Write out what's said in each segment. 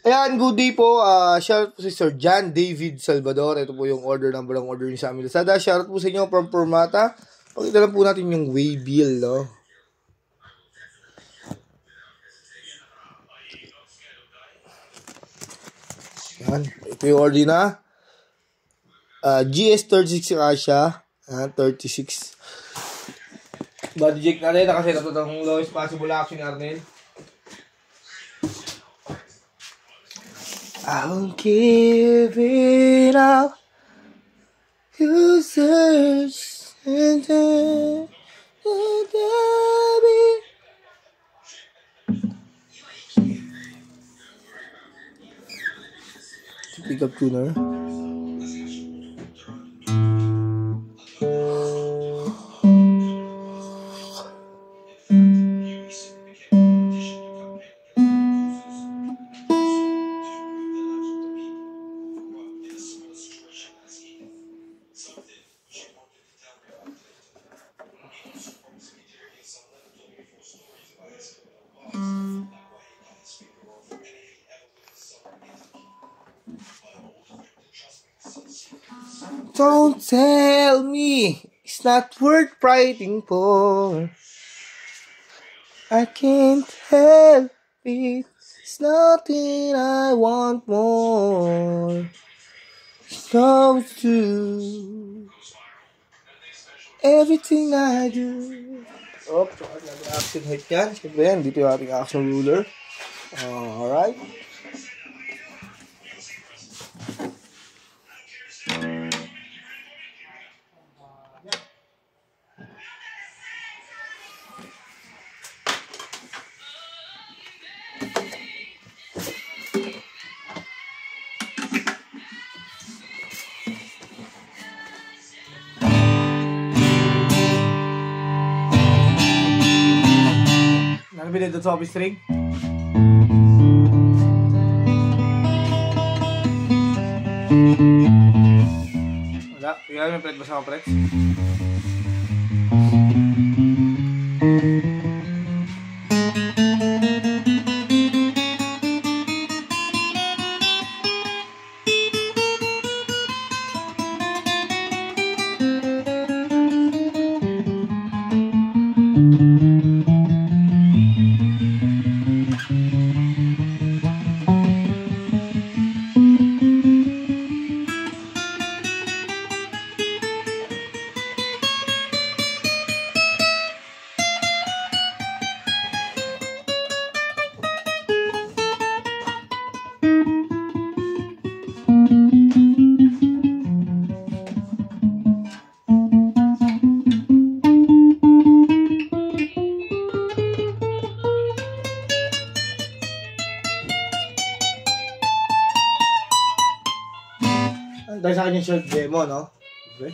Ayan, good day po. Shout out po si Sir John David Salvador. Ito po yung order number ng order niyo sa amin. Lazada, shout out po sa inyo from Permata. Pakita lang po natin yung waybill, no? Ayan, ito yung order na. GS36 Asia. 36. Body check na rin. Nakaset ito ng lowest possible action ni Arnel. I won't give it up. You search and pick up tuner. Don't tell me it's not worth fighting for. I can't help it. It's nothing I want more. So to everything I do. Oh, action height yan. Siyempre yan, dito yung ating action ruler. Alright. Nabili doon sa office string. Wala. Tingnan mo yung pret ba sa pret? Dahil sa kanyang short demo, no? Okay.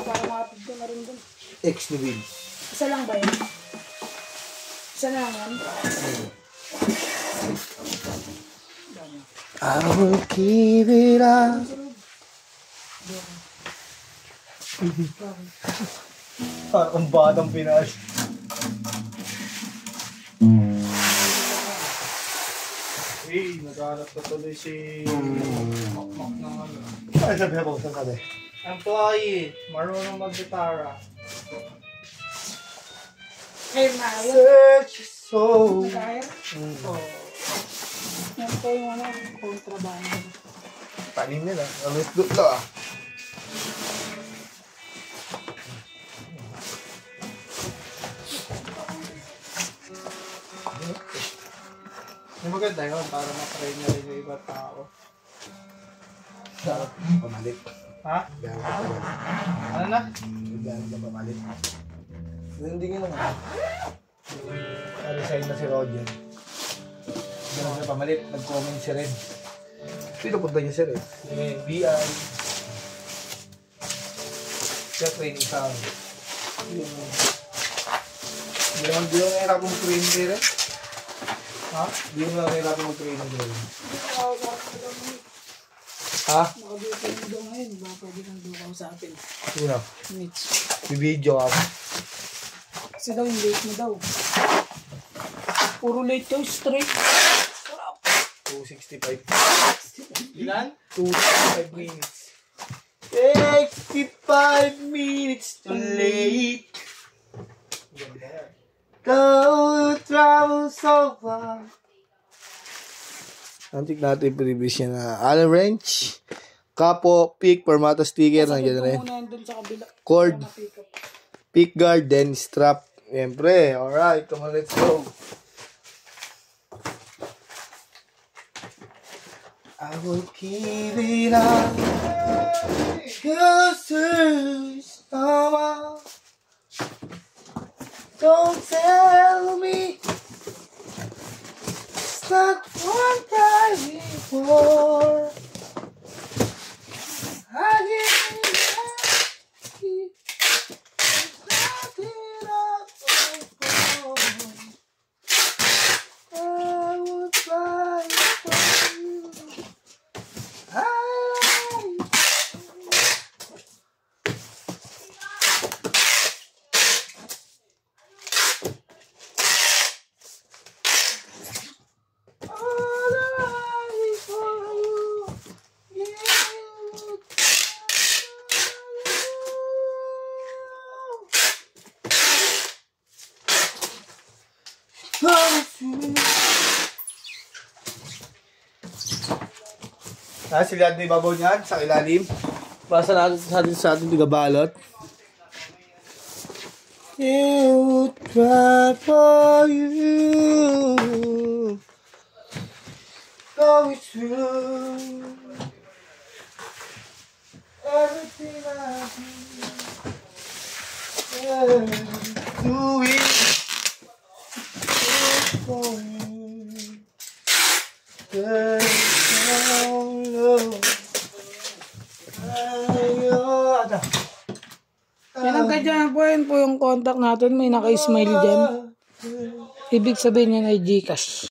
Para makapag ko na rin dun. X ni Will. Isa lang ba yun? Isa na lang yan? I will keep it up. Parang batang Pinas. Hey, naghanap na tuloy si Makmak ng ano. Ay, sabi ako, saan sabi? Employee, marunong mag-gitara. Ay, Maya. Search your soul. Nag-air? Oh. Yan po yung ano, kontrabaho. Tanim nila. Alis dutlo ah. Yung maganda yun, para matry niya rin yung ibang tao. Pamalit. Ha? Gano'n ka pamalit. Ano na? Gano'n ka pamalit. Hindi nga naman. Na-resign na si Roger. Gano'n ka pamalit. Nag-comment siya rin. Pinupunta niya siya rin. Yung BI. Siya training sa akin. Hindi naman nahirap mong training rin. Ha? Hindi naman nahirap mong training rin. Ha? Nakabito yung doon ngayon. Baka pwede kang dukaw sa atin. Sino? Mitch. Bibidyo ka. Kasi daw yung late mo daw. Puro late daw, straight. 265. Ilan? 265 minutes. 65 minutes too late. Go travel so far. Antik natin yung previous niya na Allen wrench, kapo, pick, permata sticker, nandiyan na rin. Muna yan dun sa kabila. Cord, Para ma-pick up. pick guard, then strap. Siyempre, alright, come on, let's go. I will keep it up. Cause there's no one. Don't tell me it's not what I'm for. I didn't ask you. It's nothing I'm for. I would fight for you. Silad na ibabaw niyan sa ilalim. Basa natin sa ating tigabalot. You try for you. Going through everything I do. Yeah, do it for you. Yeah. Yan ang kanya po, yun po yung contact natin. May naka-smile dyan. Ibig sabihin yan ay Gcash.